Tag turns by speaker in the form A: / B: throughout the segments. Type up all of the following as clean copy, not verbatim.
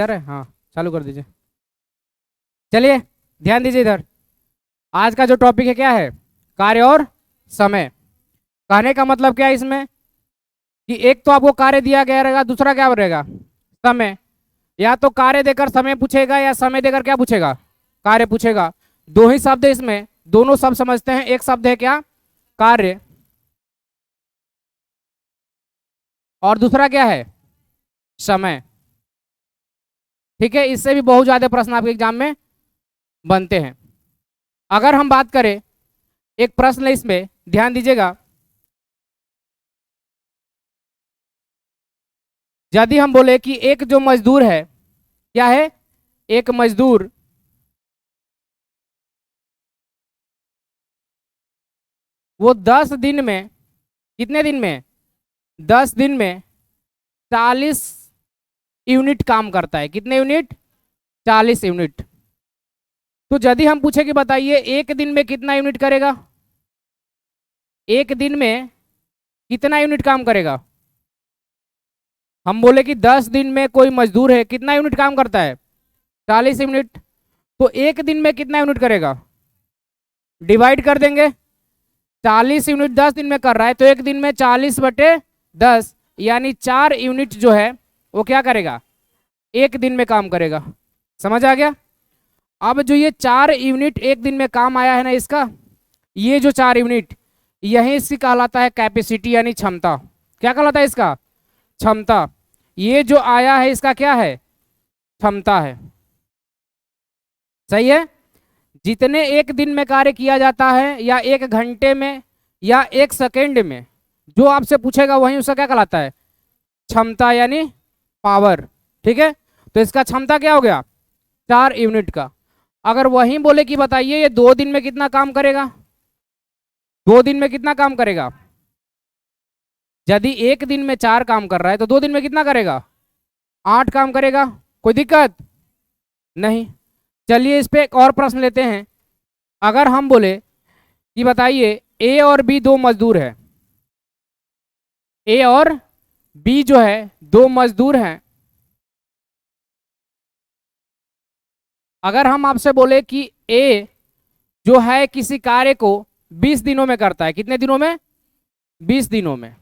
A: है हाँ, चालू कर दीजिए। चलिए ध्यान दीजिए इधर। आज का जो टॉपिक है क्या है? कार्य और समय। कहने का मतलब क्या है इसमें कि एक तो आपको कार्य दिया गया रहेगा, दूसरा क्या रहेगा? समय। या तो कार्य देकर समय पूछेगा या समय देकर क्या पूछेगा? कार्य पूछेगा। दो ही शब्द है इसमें, दोनों शब्द समझते हैं। एक शब्द है क्या? कार्य, और दूसरा क्या है? समय। ठीक है, इससे भी बहुत ज्यादा प्रश्न आपके एग्जाम में बनते हैं। अगर हम बात करें, एक प्रश्न है इसमें, ध्यान दीजिएगा। यदि हम बोले कि एक जो मजदूर है, क्या है? एक मजदूर वो 10 दिन में, कितने दिन में? 10 दिन में 40 यूनिट काम करता है। कितने यूनिट? 40 यूनिट। तो यदि हम पूछे कि बताइए एक दिन में कितना यूनिट करेगा, एक दिन में कितना यूनिट काम करेगा? हम बोले कि 10 दिन में कोई मजदूर है, कितना यूनिट काम करता है? 40 यूनिट। तो एक दिन में कितना यूनिट करेगा? डिवाइड कर देंगे। 40 यूनिट 10 दिन में कर रहा है, तो एक दिन में 40/10 यानी 4 यूनिट जो है वो क्या करेगा? एक दिन में काम करेगा। समझ आ गया? अब जो ये 4 यूनिट एक दिन में काम आया है ना इसका, ये जो 4 यूनिट, यही इसकी कहलाता है कैपेसिटी यानी क्षमता। क्या कहलाता है इसका? क्षमता। ये जो आया है इसका क्या है? क्षमता है। सही है। जितने एक दिन में कार्य किया जाता है, या 1 घंटे में, या 1 सेकेंड में, जो आपसे पूछेगा वही उसका क्या कहलाता है? क्षमता यानी पावर। ठीक है, तो इसका क्षमता क्या हो गया? 4 यूनिट का। अगर वही बोले कि बताइए ये 2 दिन में कितना काम करेगा, 2 दिन में कितना काम करेगा? यदि एक दिन में 4 काम कर रहा है तो 2 दिन में कितना करेगा? 8 काम करेगा। कोई दिक्कत नहीं। चलिए इस पे एक और प्रश्न लेते हैं। अगर हम बोले कि बताइए ए और बी दो मजदूर है, ए और बी जो है दो मजदूर हैं। अगर हम आपसे बोले कि ए जो है किसी कार्य को 20 दिनों में करता है, कितने दिनों में? 20 दिनों में।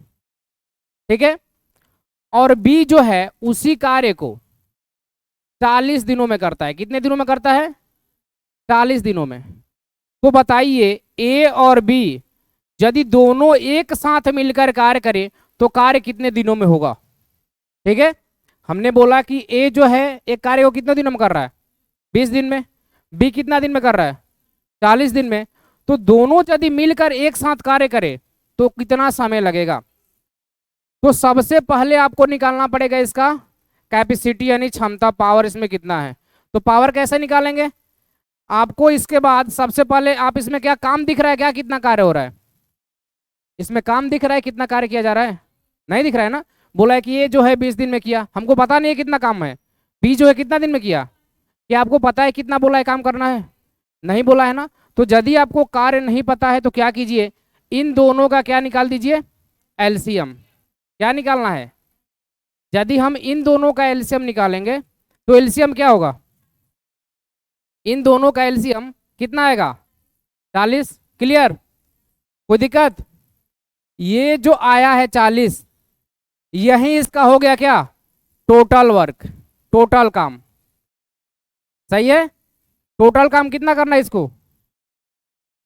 A: ठीक है, और बी जो है उसी कार्य को 40 दिनों में करता है। कितने दिनों में करता है? 40 दिनों में। तो बताइए ए और बी यदि दोनों एक साथ मिलकर कार्य करें तो कार्य कितने दिनों में होगा? ठीक है, हमने बोला कि ए जो है एक कार्य को कितने दिनों में कर रहा है? 20 दिन में। बी कितना दिन में कर रहा है? 40 दिन में। तो दोनों यदि मिलकर एक साथ कार्य करें तो कितना समय लगेगा? तो सबसे पहले आपको निकालना पड़ेगा इसका कैपेसिटी यानी क्षमता, पावर इसमें कितना है। तो पावर कैसे निकालेंगे? आपको इसके बाद सबसे पहले आप इसमें क्या काम दिख रहा है, क्या कितना कार्य हो रहा है? इसमें काम दिख रहा है, कितना कार्य किया जा रहा है? नहीं दिख रहा है ना। बोला है कि ये जो है 20 दिन में किया, हमको पता नहीं है कितना काम है। बी जो है कितना दिन में किया, क्या आपको पता है कितना बोला है काम करना है? नहीं बोला है ना। तो यदि आपको कार्य नहीं पता है तो क्या कीजिए, इन दोनों का क्या निकाल दीजिए? एलसीएम। क्या निकालना है? यदि हम इन दोनों का एलसीएम निकालेंगे तो एलसीएम क्या होगा? इन दोनों का एलसीएम कितना आएगा? 40। क्लियर? कोई दिक्कत? ये जो आया है 40, यही इसका हो गया क्या? टोटल वर्क, टोटल काम। सही है। टोटल काम कितना करना है इसको?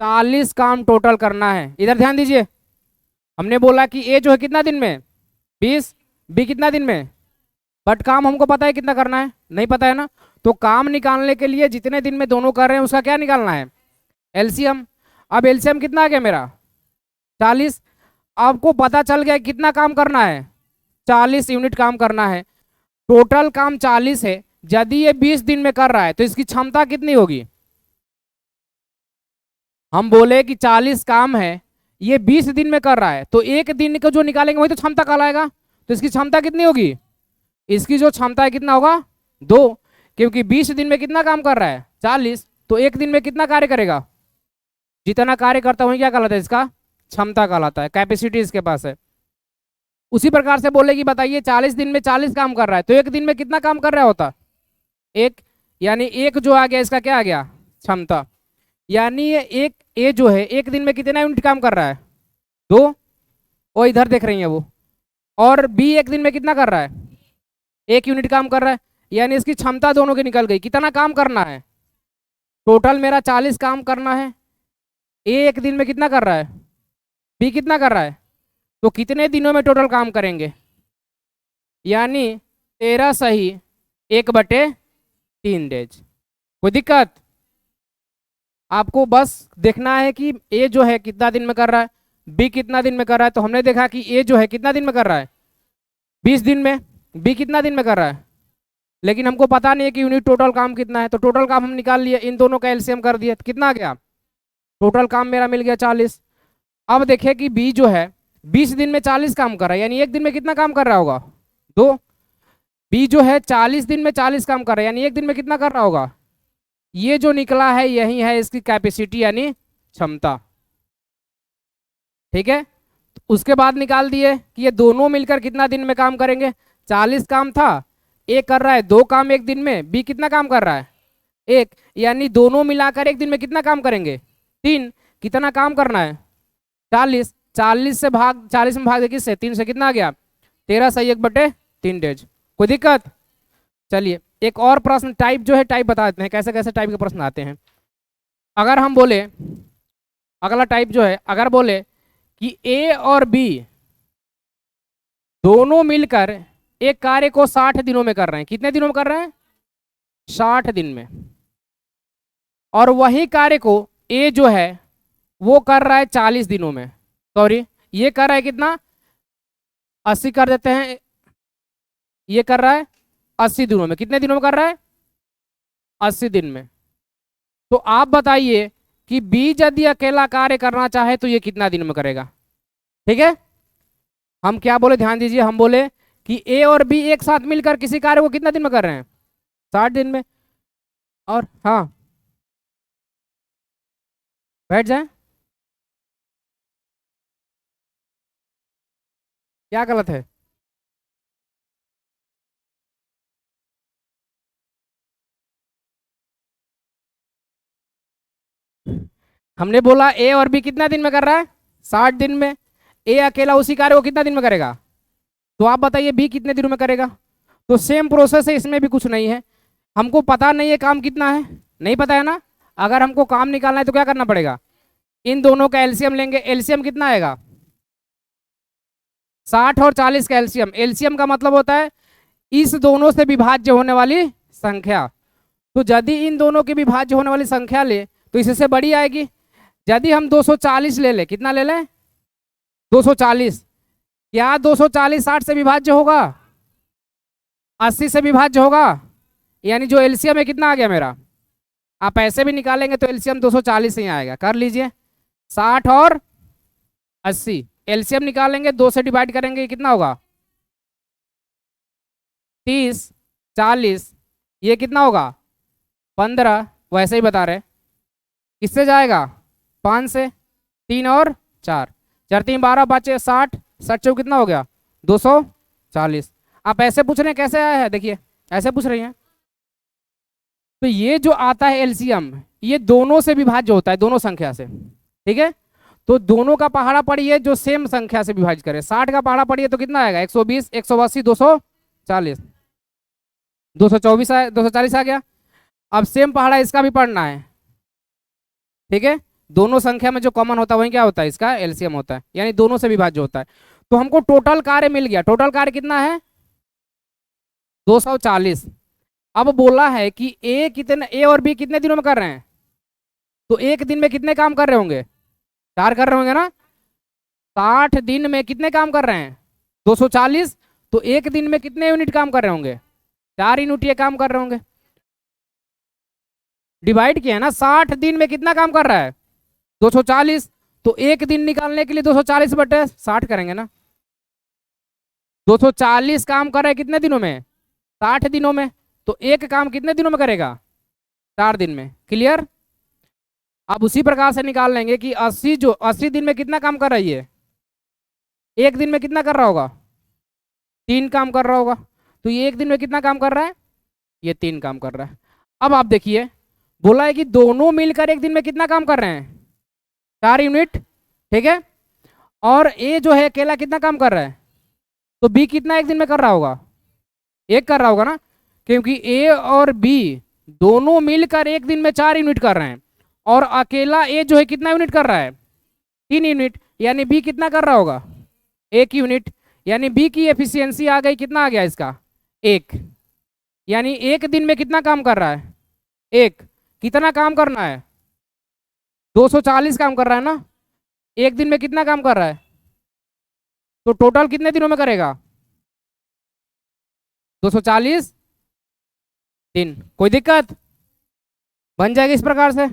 A: 40 काम टोटल करना है। इधर ध्यान दीजिए, हमने बोला कि ए जो है कितना दिन में? 20। बी कितना दिन में? बट काम हमको पता है कितना करना है? नहीं पता है ना। तो काम निकालने के लिए जितने दिन में दोनों कर रहे हैं उसका क्या निकालना है? एलसीएम। अब एलसीएम कितना आ गया मेरा? 40। आपको पता चल गया कितना काम करना है? 40 यूनिट काम करना है। टोटल काम 40 है। यदि ये 20 दिन में कर रहा है तो इसकी क्षमता कितनी होगी? हम बोले कि 40 काम है, ये 20 दिन में कर रहा है, तो एक दिन को जो निकालेंगे वही तो क्षमता कहलाएगा। तो इसकी क्षमता कितनी होगी? इसकी जो क्षमता है कितना होगा? 2। क्योंकि 20 दिन में कितना काम कर रहा है? 40। तो एक दिन में कितना कार्य करेगा? जितना कार्य करता है वही क्या कहलाता है? इसका क्षमता कहलाता है, कैपेसिटी इसके पास है। उसी प्रकार से बोले कि बताइए 40 दिन में 40 काम कर रहा है तो एक दिन में कितना काम कर रहा होता? एक, यानी एक जो आ गया इसका क्या आ गया, क्षमता। यानी ये एक ए जो है एक दिन में कितना यूनिट काम कर रहा है, 2, वो इधर देख रही है वो। और बी एक दिन में कितना कर रहा है, 1 यूनिट काम कर रहा है। यानी इसकी क्षमता दोनों की निकल गई। कितना काम करना है, टोटल मेरा 40 काम करना है। ए एक दिन में कितना कर रहा है, बी कितना कर रहा है, तो कितने दिनों में टोटल काम करेंगे, यानी 13 सही 1/3 डेज। कोई दिक्कत, आपको बस देखना है कि ए जो है कितना दिन में कर रहा है, बी कितना दिन में कर रहा है। तो हमने देखा कि ए जो है कितना दिन में कर रहा है, 20 दिन में। बी कितना दिन में कर रहा है, लेकिन हमको पता नहीं है कि यूनिट टोटल काम कितना है। तो टोटल काम हम निकाल लिए, इन दोनों का एलसीएम कर दिया, तो कितना आ गया, टोटल काम मेरा मिल गया 40। अब देखिए कि बी जो है 20 दिन में 40 काम कर रहा है, यानी एक दिन में कितना काम कर रहा होगा, 2। बी जो है 40 दिन में 40 काम कर रहा है, यानी एक दिन में कितना कर रहा होगा। ये जो निकला है यही है इसकी कैपेसिटी यानी क्षमता। ठीक है, उसके बाद निकाल दिए कि ये दोनों मिलकर कितना दिन में काम करेंगे। 40 काम था, ए कर रहा है 2 काम एक दिन में, बी कितना काम कर रहा है, 1। यानी दोनों मिलाकर एक दिन में कितना काम करेंगे, 3। कितना काम करना है, 40। 40 में भाग दे किससे, 3 से, कितना आ गया, 13 सही 1/3 डेज। कोई दिक्कत। चलिए एक और प्रश्न, टाइप जो है टाइप बता देते हैं कैसे कैसे टाइप के प्रश्न आते हैं। अगर हम बोले, अगला टाइप जो है, अगर बोले कि ए और बी दोनों मिलकर एक कार्य को 60 दिनों में कर रहे हैं, कितने दिनों में कर रहे हैं, 60 दिन में। और वही कार्य को ए जो है वो कर रहा है 40 दिनों में, सॉरी ये कर रहा है कितना, 80 कर देते हैं, ये कर रहा है 80 दिनों में। कितने दिनों में कर रहा है, 80 दिन में। तो आप बताइए कि बी यदि अकेला कार्य करना चाहे तो ये कितना दिन में करेगा। ठीक है, हम क्या बोले, ध्यान दीजिए, हम बोले कि ए और बी एक साथ मिलकर किसी कार्य को कितना दिन में कर रहे हैं, 60 दिन में। और हाँ, बैठ जाए, क्या गलत है, हमने बोला ए और बी कितना दिन में कर रहा है, 60 दिन में। ए अकेला उसी कार्य को कितना दिन में करेगा, तो आप बताइए बी कितने दिनों में करेगा। तो सेम प्रोसेस है, इसमें भी कुछ नहीं है। हमको पता नहीं है काम कितना है, नहीं पता है ना। अगर हमको काम निकालना है तो क्या करना पड़ेगा, इन दोनों का एलसीएम लेंगे। एलसीएम कितना आएगा, 60 और 40 का एलसीएम। एलसीएम का मतलब होता है इस दोनों से विभाज्य होने वाली संख्या। तो यदि इन दोनों की विभाज्य होने वाली संख्या ले तो इससे बड़ी आएगी। यदि हम 240 ले लें, कितना ले लें, 240, क्या 240 60 से विभाज्य होगा, 80 से विभाज्य होगा। यानी जो एलसीएम है कितना आ गया मेरा, आप ऐसे भी निकालेंगे तो एलसीएम 240 ही आएगा। कर लीजिए, 60 और 80 एलसीएम निकालेंगे, 2 से डिवाइड करेंगे, कितना होगा, 30, 40, ये कितना होगा, 15। वैसे ही बता रहे, किससे जाएगा, 5 से, 3 और 4, 4 3 12 बचे 60, 60 चौक कितना हो गया, 240। आप ऐसे पूछ रहे हैं कैसे आया है, देखिए ऐसे पूछ रही हैं। तो ये जो आता है एलसीएम, ये दोनों से विभाज्य होता है, दोनों संख्या से। ठीक है, तो दोनों का पहाड़ा पढ़िए जो सेम संख्या से विभाजित करे। 60 का पहाड़ा पढ़िए तो कितना आएगा, 120, 180, 240, 224 आया, 240 आ गया। अब सेम पहाड़ा इसका भी पढ़ना है। ठीक है, दोनों संख्या में जो कॉमन होता है वही क्या होता है, इसका एलसीएम होता है, यानी दोनों से विभाज्य होता है। तो हमको टोटल कार्य मिल गया। टोटल कार्य कितना है, 240। अब बोला है कि ए और बी कितने दिनों में कर रहे हैं, तो एक दिन में कितने काम कर रहे होंगे, 4 कर रहे होंगे ना। 60 दिन में कितने काम कर रहे हैं, 240। तो एक दिन में कितने यूनिट काम कर रहे होंगे, 4 यूनिट ये काम कर रहे होंगे। डिवाइड किया है ना, 60 दिन में कितना काम कर रहा है, 240। तो एक दिन निकालने के लिए 240/60 करेंगे ना। 240 काम कर रहा है कितने दिनों में, 60 दिनों में। तो एक काम कितने दिनों में करेगा, 4 दिन में। क्लियर। अब उसी प्रकार से निकाल लेंगे कि 80 दिन में कितना काम कर रही है, एक दिन में कितना कर रहा होगा, 3 काम कर रहा होगा। तो ये एक दिन में कितना काम कर रहा है, ये 3 काम कर रहा है। अब आप देखिए, बोला है कि दोनों मिलकर एक दिन में कितना काम कर रहे हैं, 4 यूनिट, ठीक है। और ए जो है अकेला कितना काम कर रहा है, तो बी कितना एक दिन में कर रहा होगा, एक कर रहा होगा ना, क्योंकि ए और बी दोनों मिलकर एक दिन में 4 यूनिट कर रहे हैं, और अकेला ए जो है कितना यूनिट कर रहा है, 3 यूनिट, यानी बी कितना कर रहा होगा, 1 यूनिट। यानी बी की एफिशिएंसी आ गई, कितना आ गया इसका, 1। यानी एक दिन में कितना काम कर रहा है, 1। कितना काम करना है, 240 काम कर रहा है ना, एक दिन में कितना काम कर रहा है, तो टोटल कितने दिनों में करेगा, 240 दिन। कोई दिक्कत, बन जाएगी इस प्रकार से।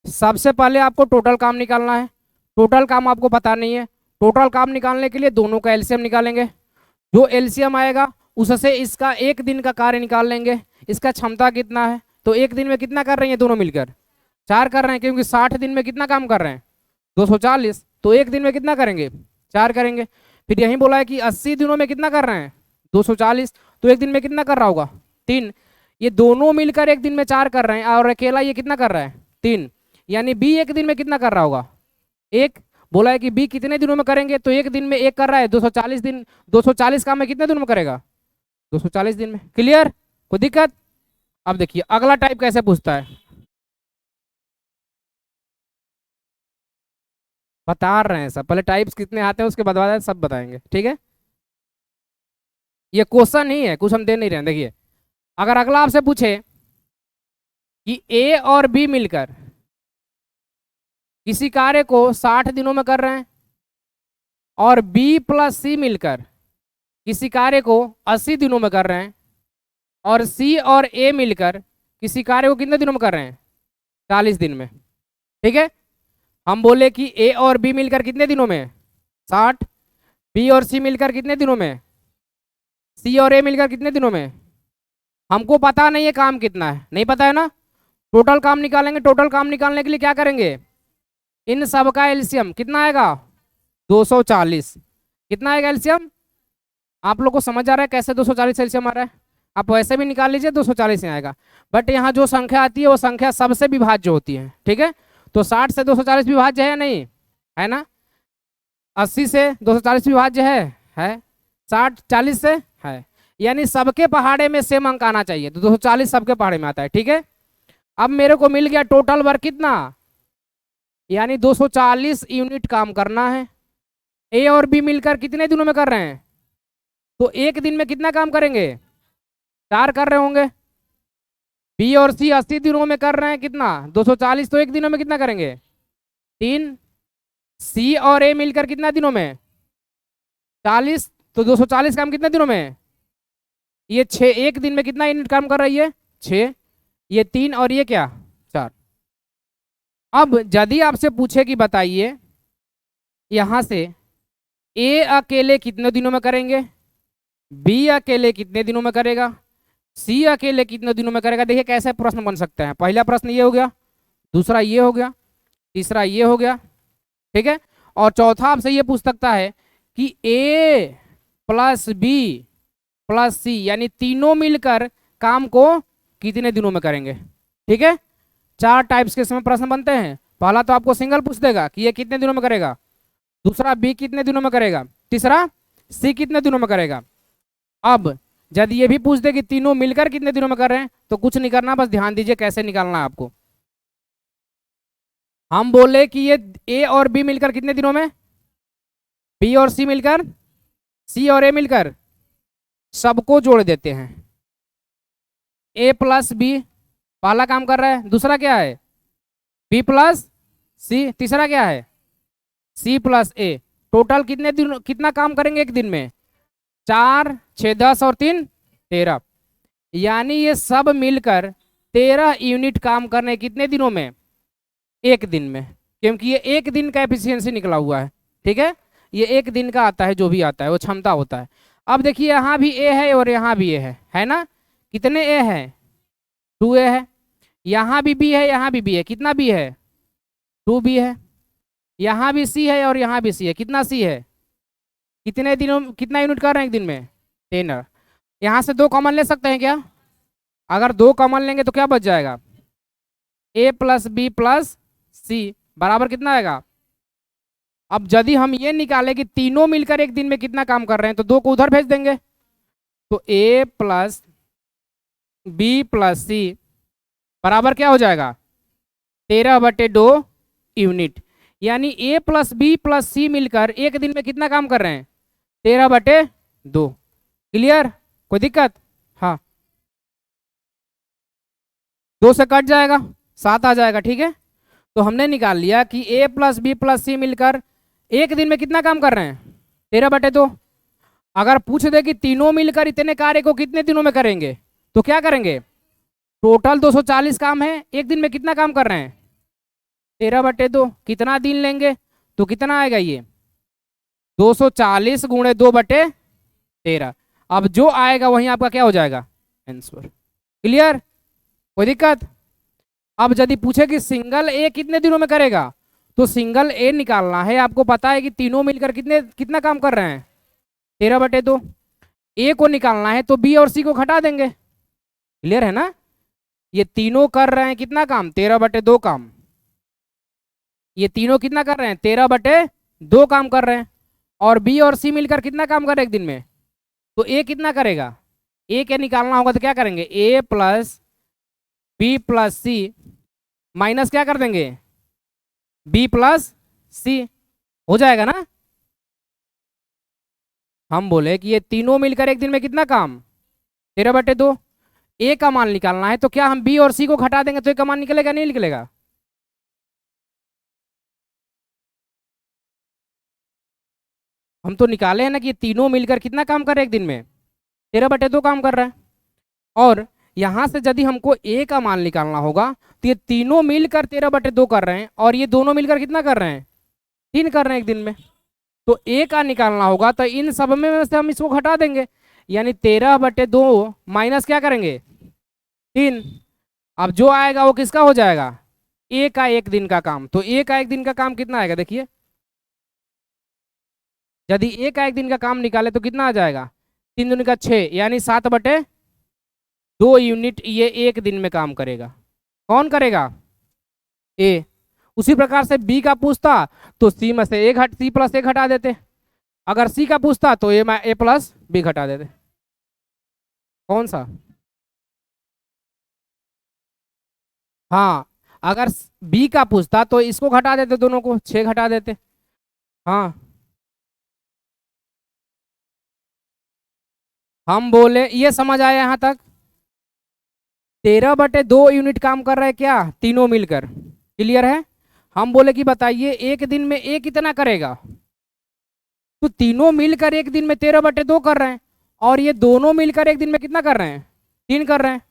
A: सबसे पहले आपको टोटल काम निकालना है, टोटल काम आपको पता नहीं है, टोटल काम निकालने के लिए दोनों का एलसीएम निकालेंगे, जो एलसीएम आएगा उससे इसका एक दिन का कार्य निकाल लेंगे, इसका क्षमता कितना है, तो एक दिन में कितना कर रही हैं दोनों मिलकर, 4 कर रहे हैं, क्योंकि 60 दिन में कितना काम कर रहे हैं, 240, तो एक दिन में कितना करेंगे, 4 करेंगे। फिर यही बोला है कि 80 दिनों में कितना कर रहे हैं, 240, तो एक दिन में कितना कर रहा होगा, 3। ये दोनों मिलकर एक दिन में 4 कर रहे हैं, और अकेला ये कितना कर रहा है, 3। यानी बी एक दिन में कितना कर रहा होगा, 1। बोला है कि बी कितने दिनों में करेंगे, तो एक दिन में 1 कर रहा है, 240 दिन, 240 काम में कितने दिनों में करेगा, 240 दिन में। क्लियर, कोई दिक्कत। अब देखिए अगला टाइप कैसे पूछता है, बता रहे हैं सब, पहले टाइप्स कितने आते हैं उसके बाद सब बताएंगे, ठीक है। ये क्वेश्चन ही है, कुछ हम दे नहीं रहे हैं। देखिए अगर अगला आपसे पूछे कि ए और बी मिलकर किसी कार्य को 60 दिनों में कर रहे हैं, और बी प्लस सी मिलकर किसी कार्य को 80 दिनों में कर रहे हैं, और सी और ए मिलकर किसी कार्य को कितने दिनों में कर रहे हैं, 40 दिन में, ठीक है। हम बोले कि ए और बी मिलकर कितने दिनों में, 60, बी और सी मिलकर कितने दिनों में, सी और ए मिलकर कितने दिनों में, हमको पता नहीं है काम कितना है, नहीं पता है ना, टोटल काम निकालेंगे। टोटल काम निकालने के लिए क्या करेंगे, इन सब का एलसीएम कितना आएगा, 240। कितना आएगा एलसीएम, आप लोग को समझ आ रहा है कैसे 240 एलसीएम आ रहा है, आप वैसे भी निकाल लीजिए, 240 ही आएगा। बट यहाँ जो संख्या आती है वो संख्या सबसे विभाज्य होती है, ठीक है। तो 60 से 240 विभाज्य है या नहीं, है ना, 80 से 240 विभाज्य है 60 40 से है, यानी सबके पहाड़े में सेम अंक आना चाहिए, तो 240 सबके पहाड़े में आता है, ठीक है। अब मेरे को मिल गया टोटल वर्क कितना, यानी 240 यूनिट काम करना है। ए और बी मिलकर कितने दिनों में कर रहे हैं, तो एक दिन में कितना काम करेंगे, 4 कर रहे होंगे। बी और सी 80 दिनों में कर रहे हैं कितना, 240, तो एक दिनों में कितना करेंगे, 3। सी और ए मिलकर कितना दिनों में, 40, तो 240 काम कितने दिनों में, ये 6, एक दिन में कितना यूनिट काम कर रही है, 6, ये 3 और ये क्या, 4। अब यदि आपसे पूछे कि बताइए यहां से ए अकेले कितने दिनों में करेंगे, बी अकेले कितने दिनों में करेगा, सी अकेले कितने दिनों में करेगा। देखिए कैसे प्रश्न बन सकते हैं, पहला प्रश्न ये हो गया, दूसरा ये हो गया, तीसरा ये हो गया, ठीक है। और चौथा आपसे ये पूछ सकता है कि ए प्लस बी प्लस सी, यानी तीनों मिलकर काम को कितने दिनों में करेंगे, ठीक है। 4 टाइप्स के इसमें प्रश्न बनते हैं। पहला तो आपको सिंगल पूछ देगा कि ये कितने दिनों में करेगा, दूसरा बी कितने दिनों में करेगा, तीसरा सी कितने दिनों में करेगा। अब यदि ये भी पूछ दे कि तीनों मिलकर कितने दिनों में कर रहे हैं, तो कुछ नहीं करना, बस ध्यान दीजिए कैसे निकालना है आपको। हम बोले कि ये ए और बी मिलकर कितने दिनों में, बी और सी मिलकर, सी और ए मिलकर, सबको जोड़ देते हैं। ए प्लस बी पहला काम कर रहा है, दूसरा क्या है, बी प्लस सी, तीसरा क्या है, सी प्लस ए। टोटल कितने दिन, कितना काम करेंगे एक दिन में, 4, 6, 10 और 3, 13, यानी ये सब मिलकर 13 यूनिट काम करने कितने दिनों में, एक दिन में, क्योंकि ये एक दिन का एफिशिएंसी निकला हुआ है, ठीक है। ये एक दिन का आता है, जो भी आता है वो क्षमता होता है। अब देखिए यहाँ भी ए है और यहाँ भी ए है ना, कितने ए है, 2 ए है, यहाँ भी बी है, यहाँ भी बी है, कितना बी है, 2 बी है, यहाँ भी सी है और यहाँ भी सी है, कितना सी है, कितने दिनों, कितना यूनिट कर रहे हैं एक दिन में, 10। यहाँ से 2 कॉमन ले सकते हैं क्या? अगर 2 कॉमन लेंगे तो क्या बच जाएगा? a प्लस बी प्लस सी बराबर कितना आएगा? अब यदि हम ये निकालें कि तीनों मिलकर एक दिन में कितना काम कर रहे हैं तो 2 को उधर भेज देंगे, तो a प्लस बी प्लस सी बराबर क्या हो जाएगा? 13/2 यूनिट। यानी a प्लस बी प्लस सी मिलकर एक दिन में कितना काम कर रहे हैं? 13/2। क्लियर? कोई दिक्कत? हाँ, 2 से कट जाएगा, 7 आ जाएगा। ठीक है, तो हमने निकाल लिया कि a प्लस बी प्लस सी मिलकर एक दिन में कितना काम कर रहे हैं? 13/2। अगर पूछ दे कि तीनों मिलकर इतने कार्य को कितने दिनों में करेंगे, तो क्या करेंगे? टोटल 240 काम है, एक दिन में कितना काम कर रहे हैं? 13/2। कितना दिन लेंगे तो कितना आएगा ये? 240 गुणे 2/13। अब जो आएगा वही आपका क्या हो जाएगा? आंसर। क्लियर? कोई दिक्कत? अब यदि पूछे कि सिंगल ए कितने दिनों में करेगा, तो सिंगल ए निकालना है। आपको पता है कि तीनों मिलकर कितना काम कर रहे हैं? 13/2। ए को निकालना है तो बी और सी को घटा देंगे। क्लियर है ना? ये तीनों कर रहे हैं कितना काम? 13/2 काम। ये तीनों कितना कर रहे हैं? 13/2 काम कर रहे हैं। और बी और सी मिलकर कितना काम कर रहे हैं एक दिन में? तो ए कितना करेगा? ए के निकालना होगा तो क्या करेंगे? ए प्लस बी प्लस सी माइनस क्या कर देंगे? बी प्लस सी। हो जाएगा ना? हम बोले कि ये तीनों मिलकर एक दिन में कितना काम? 13/2। ए का मान निकालना है तो क्या हम बी और सी को घटा देंगे तो ए का मान निकलेगा नहीं निकलेगा? हम तो निकाले हैं ना कि ये तीनों मिलकर कितना काम कर रहे हैं एक दिन में? 13/2 काम कर रहा है। और यहां से यदि हमको ए का मान निकालना होगा तो ये तीनों मिलकर 13/2 कर रहे हैं और ये दोनों मिलकर कितना कर रहे हैं? 3 कर रहे हैं एक दिन में। तो ए का निकालना होगा तो इन सब में से हम इसको घटा देंगे, यानी 13/2 माइनस क्या करेंगे? 3। अब जो आएगा वो किसका हो जाएगा? ए का एक दिन का काम। तो ए का एक दिन का काम कितना आएगा देखिए, यदि ए का एक दिन का काम निकाले तो कितना आ जाएगा? 3 दूनी का 6, यानी 7/2 यूनिट ये एक दिन में काम करेगा। कौन करेगा? ए। उसी प्रकार से बी का पूछता तो सी में से सी प्लस ए घटा देते। अगर सी का पूछता तो ए प्लस बी घटा देते। कौन सा? हाँ, अगर बी का पूछता तो इसको घटा देते, दोनों को 6 घटा देते। हाँ, हम बोले ये समझ आया यहाँ तक? 13/2 यूनिट काम कर रहे हैं क्या तीनों मिलकर? क्लियर है? हम बोले कि बताइए एक दिन में ए कितना करेगा? तो तीनों मिलकर एक दिन में 13/2 कर रहे हैं और ये दोनों मिलकर एक दिन में कितना कर रहे हैं? 3 कर रहे हैं।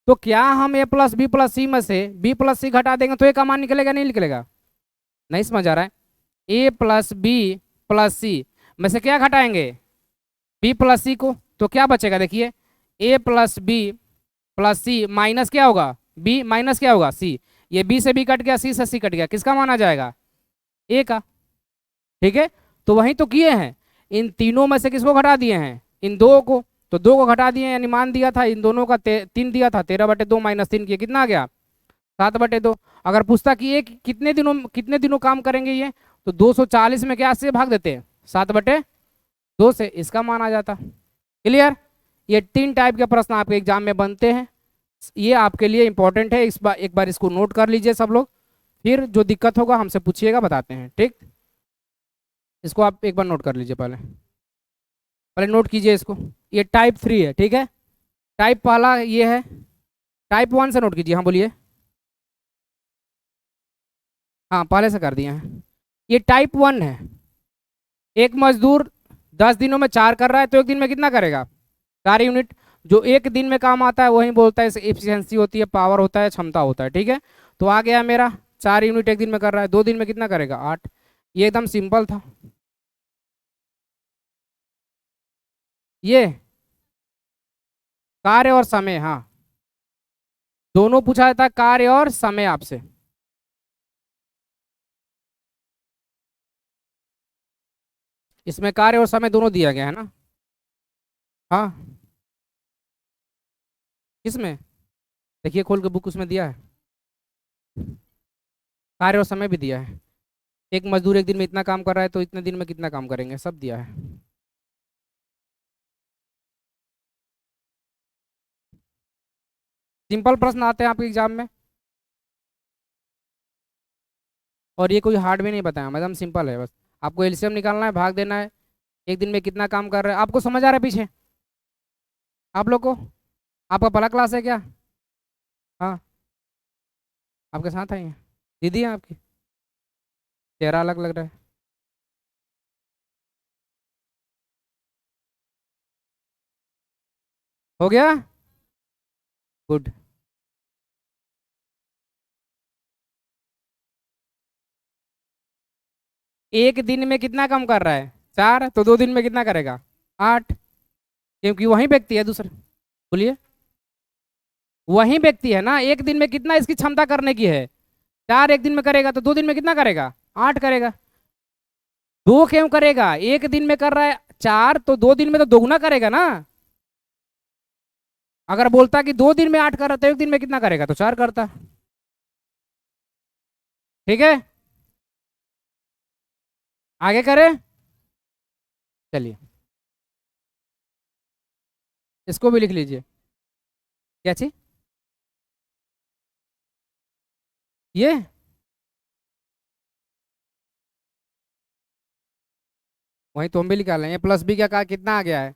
A: तो क्या हम ए प्लस बी प्लस सी में से बी प्लस सी घटा देंगे तो ए का मान निकलेगा नहीं निकलेगा? नहीं समझ आ रहा है? ए प्लस बी प्लस सी में से क्या घटाएंगे? बी प्लस सी को। तो क्या बचेगा देखिए, ए प्लस बी प्लस सी माइनस क्या होगा? बी माइनस क्या होगा? सी। ये बी से बी कट गया, सी से सी कट गया, किसका मान आ जाएगा? ए का। ठीक है, तो वही तो किए हैं, इन तीनों में से किसको घटा दिए हैं? इन दो को। तो 2 को घटा दिए, यानी मान दिया था इन दोनों का 3 दिया था, 13/2 माइनस 3 किया कितना आ गया? 7/2। अगर पूछता कि ये कितने दिनों काम करेंगे ये, तो 240 में क्या से भाग देते हैं? 7/2 से, इसका मान आ जाता। क्लियर? ये 3 टाइप के प्रश्न आपके एग्जाम में बनते हैं, ये आपके लिए इंपॉर्टेंट है। एक बार इसको नोट कर लीजिए सब लोग, फिर जो दिक्कत होगा हमसे पूछिएगा, बताते हैं। ठीक, इसको आप एक बार नोट कर लीजिए, पहले पहले नोट कीजिए इसको। ये टाइप 3 है, ठीक है? टाइप पहला ये है, टाइप 1 से नोट कीजिए। हाँ बोलिए। हाँ, पहले से कर दिए हैं। ये टाइप 1 है। एक मजदूर 10 दिनों में 4 कर रहा है तो एक दिन में कितना करेगा? 4 यूनिट। जो एक दिन में काम आता है वही बोलता है एफिशिएंसी होती है, पावर होता है, क्षमता होता है। ठीक है, तो आ गया मेरा 4 यूनिट एक दिन में कर रहा है, 2 दिन में कितना करेगा? 8। ये एकदम सिंपल था। ये कार्य और समय, हाँ दोनों पूछा जाता है, कार्य और समय आपसे। इसमें कार्य और समय दोनों दिया गया है ना। हाँ, किसमें? देखिए खोल के बुक, उसमें दिया है कार्य और समय भी दिया है। एक मजदूर एक दिन में इतना काम कर रहा है तो इतने दिन में कितना काम करेंगे, सब दिया है। सिंपल प्रश्न आते हैं आपके एग्जाम में, और ये कोई हार्ड भी नहीं बताया, एकदम सिंपल है। बस आपको एलसीएम निकालना है, भाग देना है। एक दिन में कितना काम कर रहे हैं, आपको समझ आ रहा है पीछे आप लोग को? आपका पहला क्लास है क्या? हाँ, आपके साथ आई हैं दीदी है आपकी? चेहरा अलग लग रहा है। हो गया? गुड। एक दिन में कितना काम कर रहा है? 4, तो 2 दिन में कितना करेगा? 8। क्योंकि वही व्यक्ति है दूसरा। बोलिए। वही व्यक्ति है ना, एक दिन में कितना इसकी क्षमता करने की है? 4 एक दिन में करेगा तो 2 दिन में कितना करेगा? 8 करेगा। 2 क्यों करेगा? एक दिन में कर रहा है 4, तो 2 दिन में तो दोगुना करेगा ना। अगर बोलता कि 2 दिन में 8 कर रहा तो एक दिन में कितना करेगा? तो 4 करता। ठीक है, आगे करे। चलिए, इसको भी लिख लीजिए। क्या चीज? ये वही तो हम भी निकाल रहे हैं, प्लस बी का कितना आ गया है?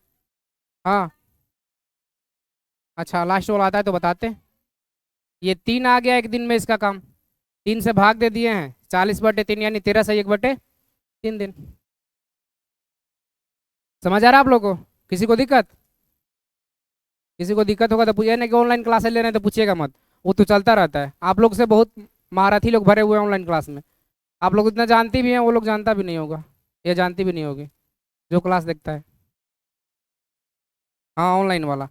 A: हाँ, अच्छा लास्ट वाला आता है तो बताते हैं। ये 3 आ गया एक दिन में इसका काम। 3 से भाग दे दिए हैं, 40/3 यानी 13 से 1/3 दिन। समझ आ रहा है आप लोगों को? किसी को दिक्कत? किसी को दिक्कत होगा तो पूछिए ना, कि ऑनलाइन क्लासेस ले रहे हैं तो पूछिएगा मत। वो तो चलता रहता है, आप लोग से बहुत महारथी लोग भरे हुए हैं ऑनलाइन क्लास में। आप लोग इतना जानती भी हैं, वो लोग जानता भी नहीं होगा, ये जानती भी नहीं होगी जो क्लास देखता है। हाँ, ऑनलाइन वाला।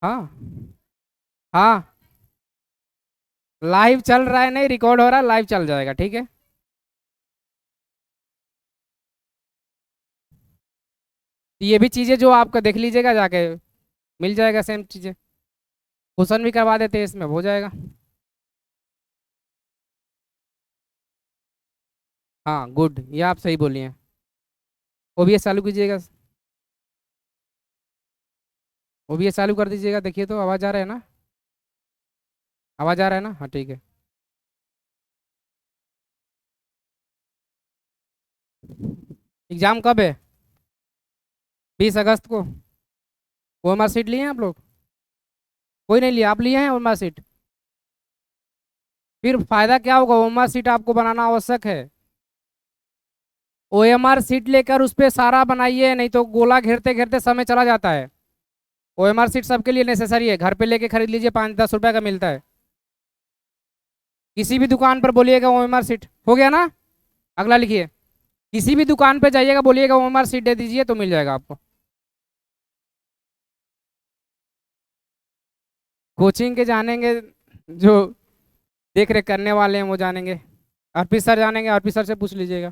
A: हाँ हाँ, लाइव चल रहा है, नहीं रिकॉर्ड हो रहा है, लाइव चल जाएगा, ठीक है। ये भी चीज़ें जो आपका देख लीजिएगा जाके, मिल जाएगा सेम चीज़ें। क्वेश्चन भी करवा देते हैं इसमें, हो जाएगा। हाँ गुड, ये आप सही बोली हैं। ओबीएस चालू कीजिएगा। ओबीएस चालू कर दीजिएगा, देखिए तो आवाज़ आ रहा है ना? आवाज़ आ रहा है ना? हाँ ठीक है। एग्जाम कब है? 20 अगस्त को। ओएमआर सीट लिए हैं आप लोग? कोई नहीं लिया, आप लिए हैं ओएमआर सीट? फिर फायदा क्या होगा? ओएमआर सीट आपको बनाना आवश्यक है। ओएमआर सीट लेकर उस पर सारा बनाइए, नहीं तो गोला घेरते घेरते समय चला जाता है। ओएमआर सीट सबके लिए नेसेसरी है, घर पे लेके खरीद लीजिए, 5-10 रुपए का मिलता है। किसी भी दुकान पर बोलिएगा ओएमआर सीट, हो गया ना? अगला लिखिए। किसी भी दुकान पे जाइएगा, बोलिएगा ओएमआर सीट दे दीजिए, तो मिल जाएगा आपको। कोचिंग के जानेंगे, जो देख रेख करने वाले हैं वो जानेंगे। अर्पित सर जानेंगे, अर्पित सर से पूछ लीजिएगा।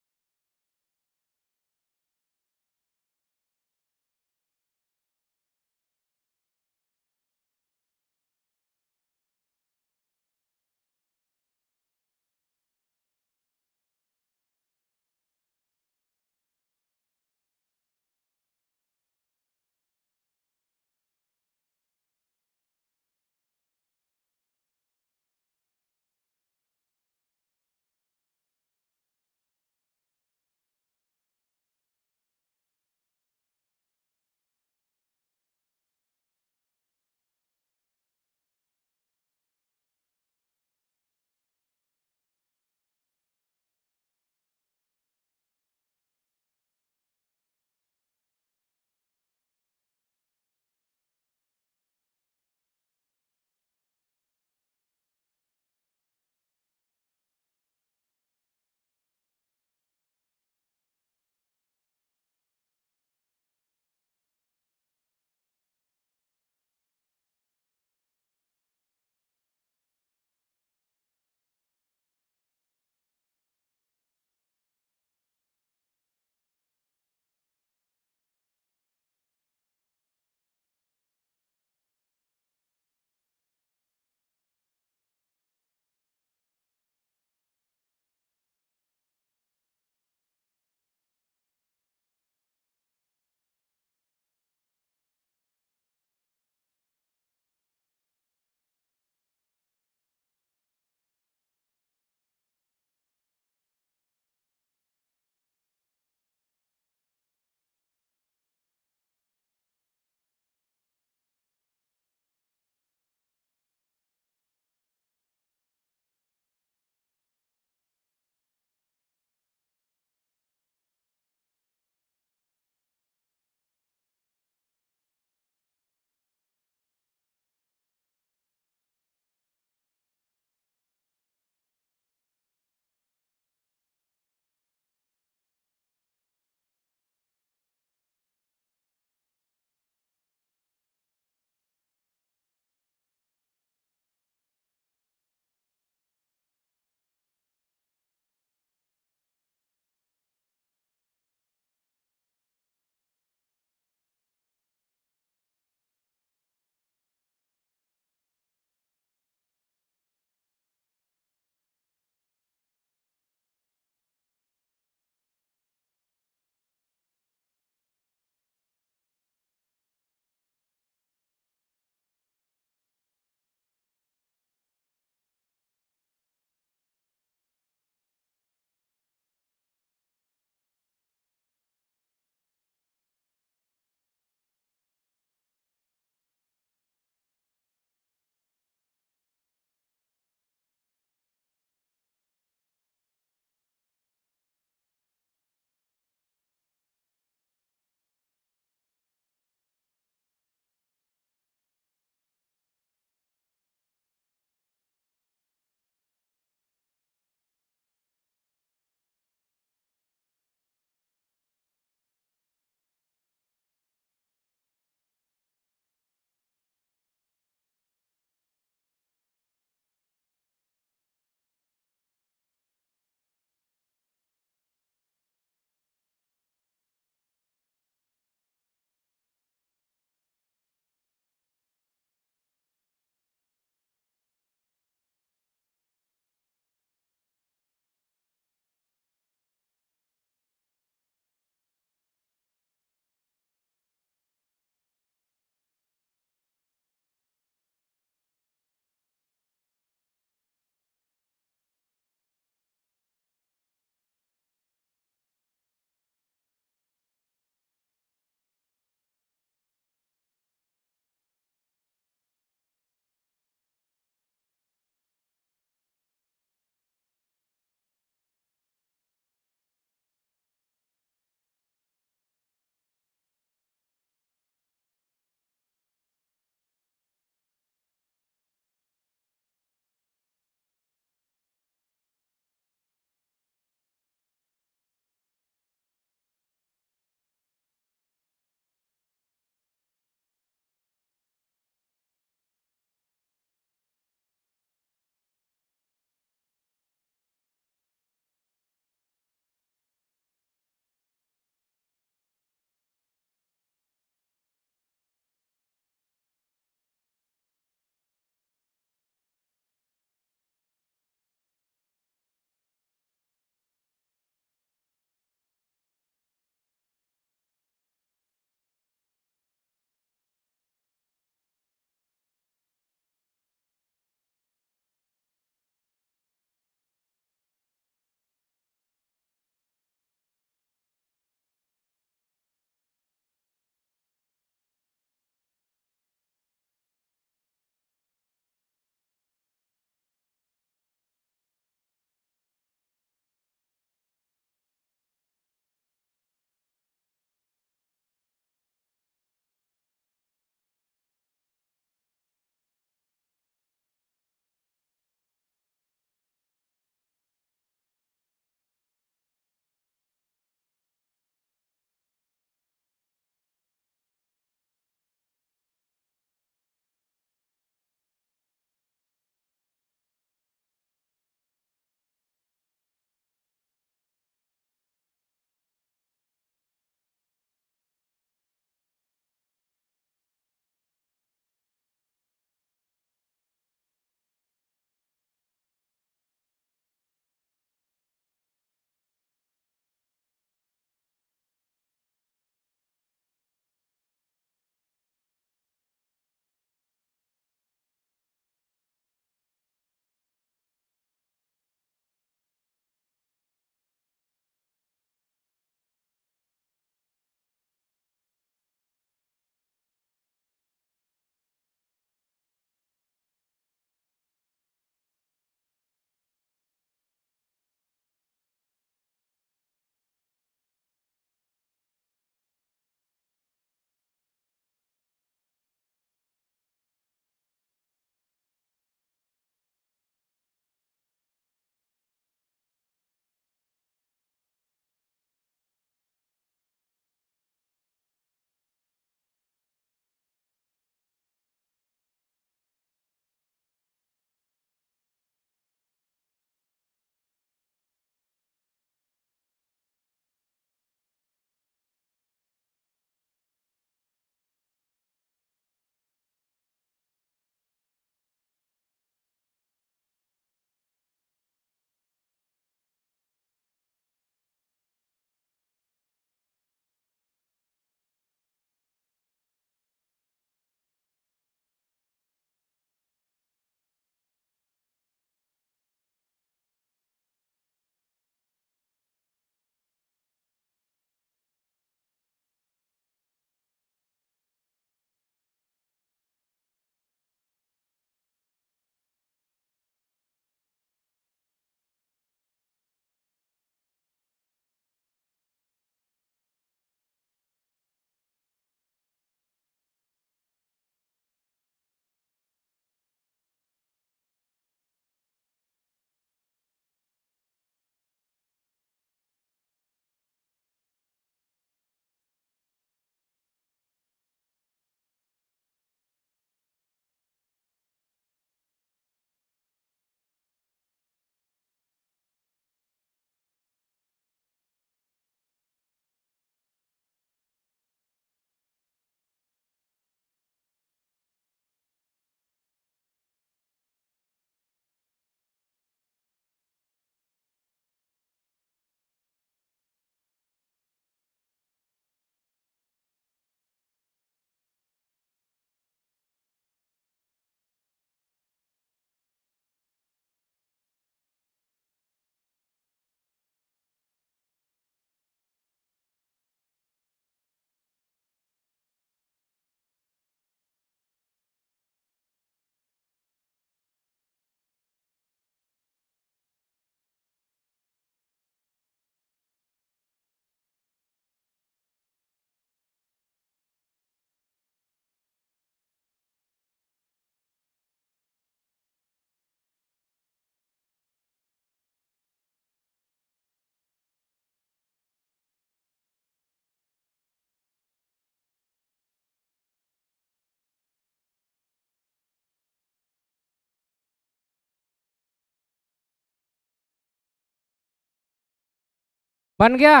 A: बन गया।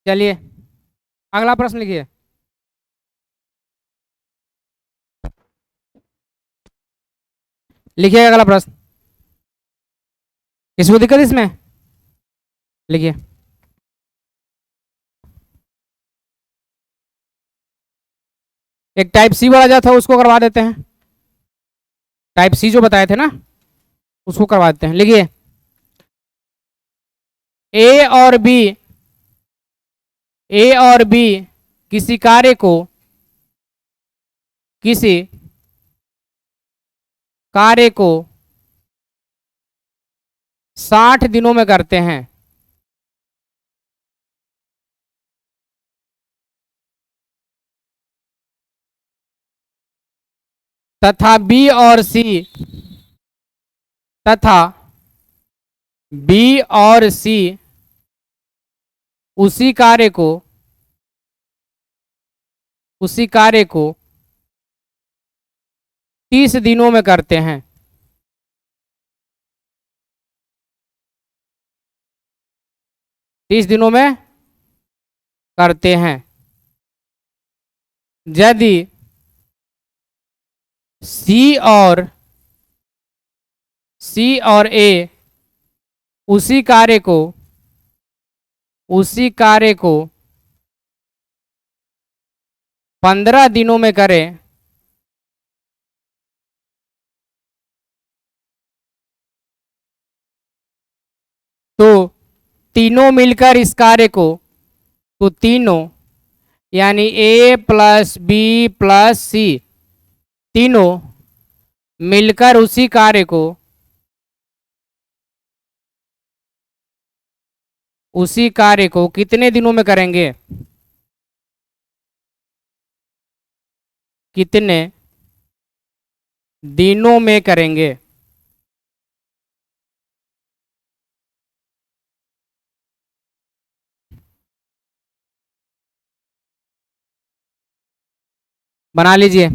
A: चलिए अगला प्रश्न लिखिए। लिखिए अगला प्रश्न। किसी को दिक्कत इसमें? लिखिए। एक टाइप सी वाला जो था उसको करवा देते हैं। टाइप सी जो बताए थे ना उसको करवा देते हैं। लिखिए। ए और बी किसी कार्य को किसी कार्य को 60 दिनों में करते हैं तथा तथा बी और सी उसी कार्य को 30 दिनों में करते हैं। 30 दिनों में करते हैं यदि सी और ए उसी कार्य को 15 दिनों में करें तो तीनों मिलकर इस कार्य को तो तीनों यानी ए प्लस बी प्लस सी तीनों मिलकर उसी कार्य को कितने दिनों में करेंगे? कितने दिनों में करेंगे? बना लीजिए।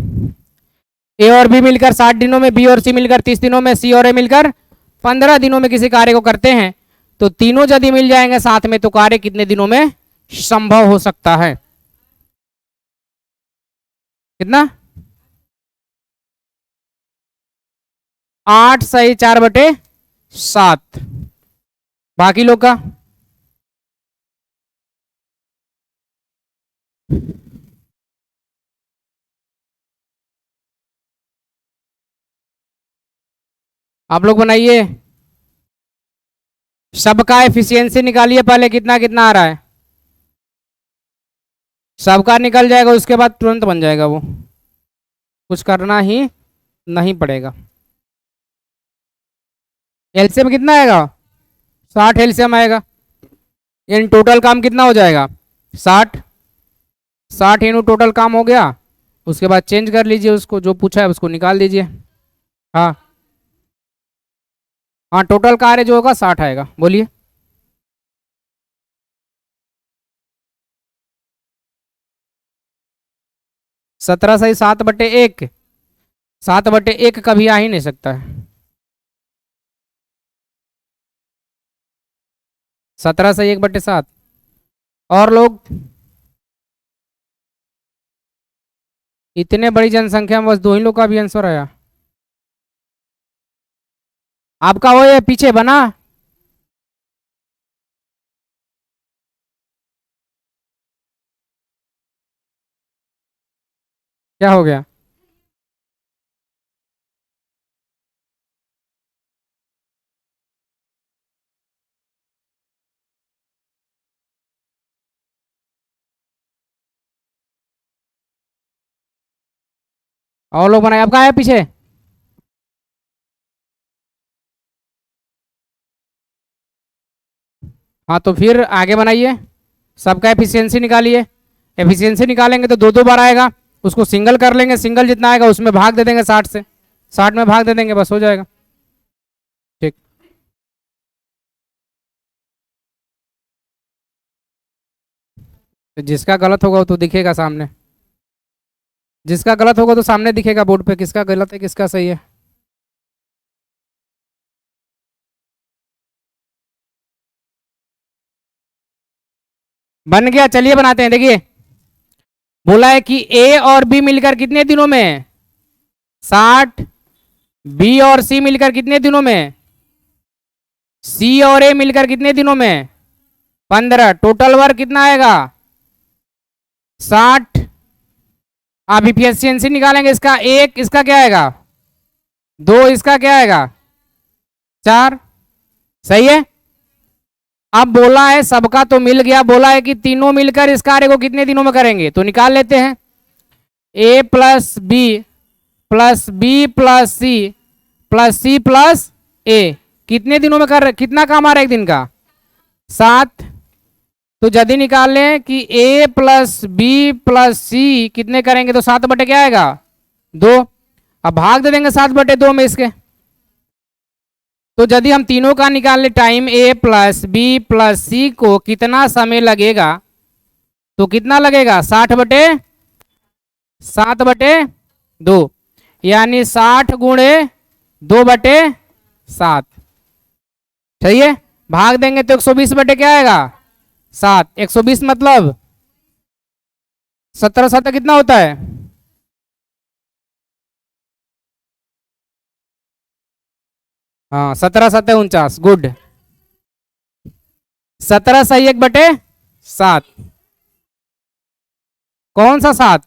A: ए और बी मिलकर 60 दिनों में, बी और सी मिलकर 30 दिनों में, सी और ए मिलकर 15 दिनों में किसी कार्य को करते हैं तो तीनों यदि मिल जाएंगे साथ में तो कार्य कितने दिनों में संभव हो सकता है? कितना? 8 सही 4/7। बाकी लोग का आप लोग बनाइए। सबका एफिशिएंसी निकालिए पहले, कितना कितना आ रहा है। सबका निकल जाएगा उसके बाद तुरंत बन जाएगा, वो कुछ करना ही नहीं पड़ेगा। एलसीएम कितना आएगा? 60 एलसीएम आएगा। इन टोटल काम कितना हो जाएगा? 60 इन टोटल काम हो गया। उसके बाद चेंज कर लीजिए, उसको जो पूछा है उसको निकाल दीजिए। हाँ हाँ टोटल कार्य जो होगा 60 आएगा। बोलिए। सत्रह सही 7/1। 7/1 कभी आ ही नहीं सकता है। 17 सही 1/7। और लोग इतने बड़ी जनसंख्या में बस 2 ही लोग का भी आंसर आया। आपका वो ये पीछे बना। क्या हो गया? और लोग बनाए, आपका आया पीछे। हाँ तो फिर आगे बनाइए। सबका एफिशिएंसी निकालिए। एफिशिएंसी निकालेंगे तो 2 2 बार आएगा। उसको सिंगल कर लेंगे, सिंगल जितना आएगा उसमें भाग दे देंगे 60 से। 60 में भाग दे देंगे, बस हो जाएगा। ठीक। तो जिसका गलत होगा वो तो दिखेगा सामने। जिसका गलत होगा तो सामने दिखेगा बोर्ड पे किसका गलत है किसका सही है। बन गया, चलिए बनाते हैं। देखिए बोला है कि ए और बी मिलकर कितने दिनों में 60, बी और सी मिलकर कितने दिनों में, सी और ए मिलकर कितने दिनों में 15। टोटल वर्क कितना आएगा 60। आप इफिशियंसी निकालेंगे, इसका 1, इसका क्या आएगा 2, इसका क्या आएगा 4। सही है। अब बोला है सबका तो मिल गया, बोला है कि तीनों मिलकर इस कार्य को कितने दिनों में करेंगे, तो निकाल लेते हैं। A plus B plus B plus C plus A कितने दिनों में कर, कितना काम आ रहा है एक दिन का 7। तो यदि निकाल लें कि ए प्लस बी प्लस सी कितने करेंगे, तो 7 बटे क्या आएगा 2। अब भाग दे देंगे 7/2 में इसके। तो यदि हम तीनों का निकाल ले टाइम ए प्लस बी प्लस सी को कितना समय लगेगा, तो कितना लगेगा 60/7/2 यानी 60 गुणे 2/7। सही है। भाग देंगे तो 120 बटे क्या आएगा 7। 120 मतलब 17 7 कितना होता है, हाँ 17 7 49। गुड। 17 सही 1/7। कौन सा 7,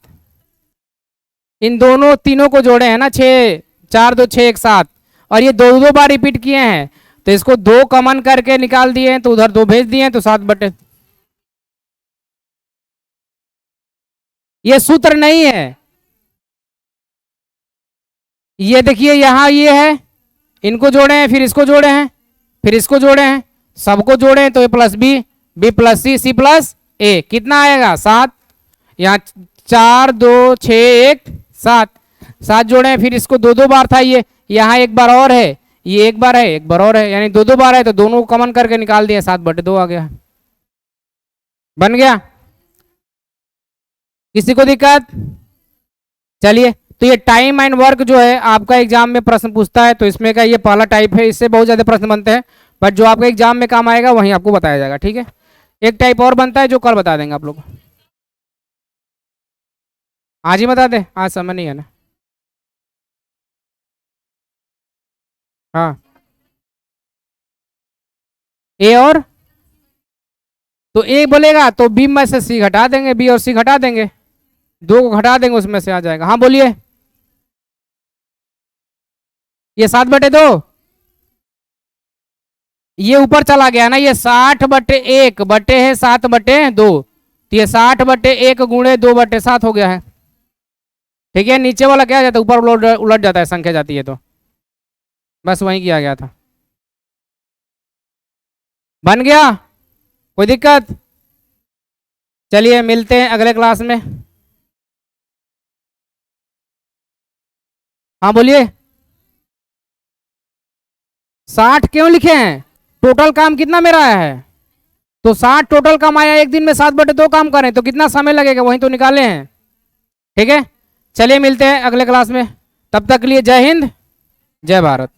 A: इन दोनों तीनों को जोड़े हैं ना, 6 4 2 6 1 7, और ये 2 बार रिपीट किए हैं, तो इसको 2 कॉमन करके निकाल दिए हैं, तो उधर 2 भेज दिए हैं, तो 7 ये सूत्र नहीं है। ये देखिए यहां ये है, इनको जोड़े हैं, फिर इसको जोड़े हैं, फिर इसको जोड़े हैं, सबको जोड़े हैं, तो A plus B, B plus C plus A कितना आएगा 7। यहाँ 4 2 6 1 7, 7 जोड़े हैं, फिर इसको 2 बार था, ये यहाँ 1 बार और है, ये 1 बार है, 1 बार और है, यानी 2 बार है, तो दोनों को कॉमन करके निकाल दिया, 7/2 आ गया। बन गया। किसी को दिक्कत? चलिए, तो ये टाइम एंड वर्क जो है आपका एग्जाम में प्रश्न पूछता है, तो इसमें का ये पहला टाइप है, इससे बहुत ज्यादा प्रश्न बनते हैं, बट जो आपके एग्जाम में काम आएगा वहीं आपको बताया जाएगा। ठीक है। एक टाइप और बनता है जो कल बता देंगे आप लोग। आज ही बता दे, आज समय नहीं है ना। हाँ ए और, तो ए बोलेगा तो बी में से सी घटा देंगे, बी और सी घटा देंगे, 2 को घटा देंगे, उसमें से आ जाएगा। हाँ बोलिए। ये 7/2 ये ऊपर चला गया ना, ये 60/1 बटे है 7/2, तो ये 60/1 गुणे 2/7 हो गया है। ठीक है। नीचे वाला क्या जाता है, ऊपर उलट जाता है, संख्या जाती है, तो बस वही किया गया था। बन गया, कोई दिक्कत? चलिए मिलते हैं अगले क्लास में। हाँ बोलिए। 60 क्यों लिखे हैं, टोटल काम कितना मेरा आया है, तो 60 टोटल काम आया, एक दिन में 7/2 काम करें तो कितना समय लगेगा वही तो निकाले हैं। ठीक है। चलिए मिलते हैं अगले क्लास में, तब तक के लिए जय हिंद जय भारत।